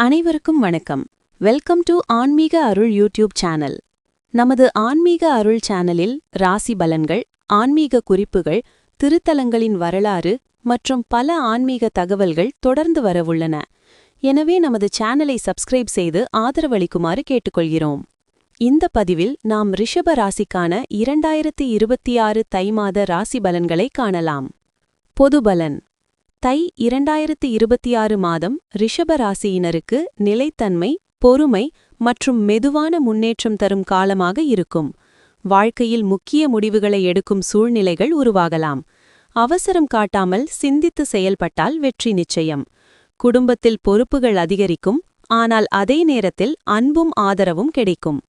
அனைவருக்கும் வணக்கம். Welcome to ஆன்மீக அருள் யூடியூப் சேனல். நமது ஆன்மீக அருள் சேனலில் ராசி பலன்கள், ஆன்மீக குறிப்புகள், திருத்தலங்களின் வரலாறு மற்றும் பல ஆன்மீக தகவல்கள் தொடர்ந்து வரவுள்ளன. எனவே நமது சேனலை சப்ஸ்கிரைப் செய்து ஆதரவளிக்குமாறு கேட்டுக்கொள்கிறோம். இந்த பதிவில் நாம் ரிஷப ராசிக்கான 2026 தை மாத ராசி பலன்களை காணலாம். பொது பலன். தை 2026 மாதம் ரிஷப ராசியினருக்கு நிலைத்தன்மை, பொறுமை மற்றும் மெதுவான முன்னேற்றம் தரும் காலமாக இருக்கும். வாழ்க்கையில் முக்கிய முடிவுகளை எடுக்கும் சூழ்நிலைகள் உருவாகலாம். அவசரம் காட்டாமல் சிந்தித்து செயல்பட்டால் வெற்றி நிச்சயம். குடும்பத்தில் பொறுப்புகள் அதிகரிக்கும், ஆனால் அதே நேரத்தில் அன்பும் ஆதரவும் கிடைக்கும்.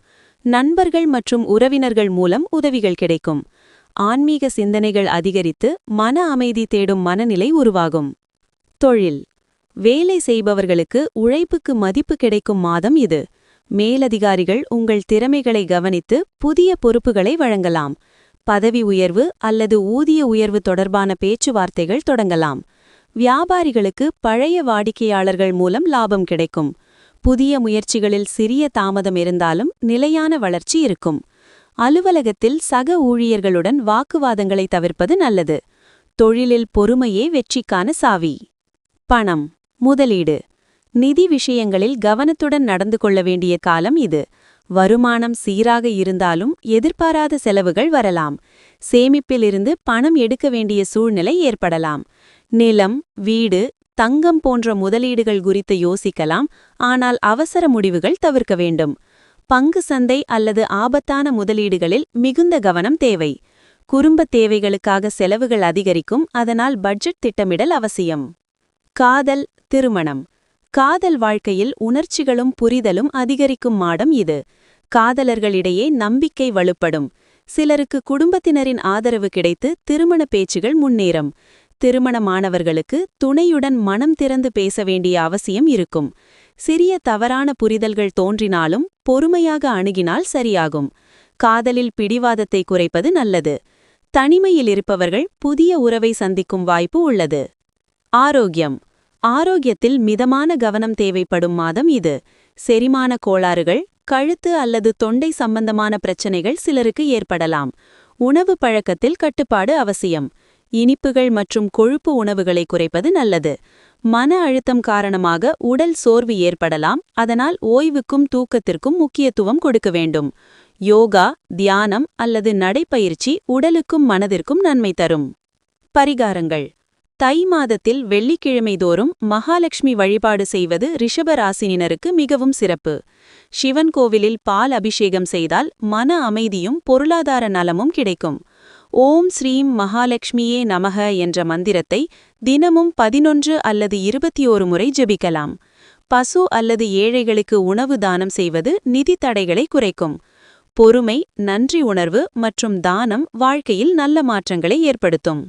நண்பர்கள் மற்றும் உறவினர்கள் மூலம் உதவிகள் கிடைக்கும். ஆன்மீக சிந்தனைகள் அதிகரித்து மன அமைதி தேடும் மனநிலை உருவாகும். தொழில். வேலை செய்பவர்களுக்கு உழைப்புக்கு மதிப்பு கிடைக்கும் மாதம் இது. மேலதிகாரிகள் உங்கள் திறமைகளை கவனித்து புதிய பொறுப்புகளை வழங்கலாம். பதவி உயர்வு அல்லது ஊதிய உயர்வு தொடர்பான பேச்சுவார்த்தைகள் தொடங்கலாம். வியாபாரிகளுக்கு பழைய வாடிக்கையாளர்கள் மூலம் லாபம் கிடைக்கும். புதிய முயற்சிகளில் சிறிய தாமதம் இருந்தாலும் நிலையான வளர்ச்சி இருக்கும். அலுவலகத்தில் சக ஊழியர்களுடன் வாக்குவாதங்களை தவிர்ப்பது நல்லது. தொழிலில் பொறுமையே வெற்றிக்கான சாவி. பணம். முதலீடு. நிதி விஷயங்களில் கவனத்துடன் நடந்து கொள்ள வேண்டிய காலம் இது. வருமானம் சீராக இருந்தாலும் எதிர்பாராத செலவுகள் வரலாம். சேமிப்பிலிருந்து பணம் எடுக்க வேண்டிய சூழ்நிலை ஏற்படலாம். நிலம், வீடு, தங்கம் போன்ற முதலீடுகள் குறித்து யோசிக்கலாம், ஆனால் அவசர முடிவுகள் தவிர்க்க வேண்டும். பங்கு சந்தை அல்லது ஆபத்தான முதலீடுகளில் மிகுந்த கவனம் தேவை. குடும்ப தேவைகளுக்காக செலவுகள் அதிகரிக்கும், அதனால் பட்ஜெட் திட்டமிடல் அவசியம். காதல், திருமணம். காதல் வாழ்க்கையில் உணர்ச்சிகளும் புரிதலும் அதிகரிக்கும் மாதம் இது. காதலர்களிடையே நம்பிக்கை வலுப்படும். சிலருக்கு குடும்பத்தினரின் ஆதரவு கிடைத்து திருமண பேச்சுகள் முன்னேறும். திருமணமானவர்களுக்கு துணையுடன் மனம் திறந்து பேச வேண்டிய அவசியம் இருக்கும். சிறிய தவறான புரிதல்கள் தோன்றினாலும் பொறுமையாக அணுகினால் சரியாகும். காதலில் பிடிவாதத்தை குறைப்பது நல்லது. தனிமையில் இருப்பவர்கள் புதிய உறவை சந்திக்கும் வாய்ப்பு உள்ளது. ஆரோக்கியம். ஆரோக்கியத்தில் மிதமான கவனம் தேவைப்படும் மாதம் இது. செரிமான கோளாறுகள், கழுத்து அல்லது தொண்டை சம்பந்தமான பிரச்சனைகள் சிலருக்கு ஏற்படலாம். உணவு பழக்கத்தில் கட்டுப்பாடு அவசியம். இனிப்புகள் மற்றும் கொழுப்பு உணவுகளை குறைப்பது நல்லது. மன அழுத்தம் காரணமாக உடல் சோர்வு ஏற்படலாம், அதனால் ஓய்வுக்கும் தூக்கத்திற்கும் முக்கியத்துவம் கொடுக்க வேண்டும். யோகா, தியானம் அல்லது நடைப்பயிற்சி உடலுக்கும் மனதிற்கும் நன்மை தரும். பரிகாரங்கள். தை மாதத்தில் வெள்ளிக்கிழமை தோறும் மகாலட்சுமி வழிபாடு செய்வது ரிஷப ராசினினருக்கு மிகவும் சிறப்பு. சிவன் கோவிலில் பால் அபிஷேகம் செய்தால் மன அமைதியும் பொருளாதார நலமும் கிடைக்கும். ஓம் ஸ்ரீம் மகாலட்சுமியே நமக என்ற மந்திரத்தை தினமும் 11 அல்லது 21 முறை ஜெபிக்கலாம். பசு அல்லது ஏழைகளுக்கு உணவு தானம் செய்வது நிதி தடைகளை குறைக்கும். பொறுமை, நன்றி உணர்வு மற்றும் தானம் வாழ்க்கையில் நல்ல மாற்றங்களை ஏற்படுத்தும்.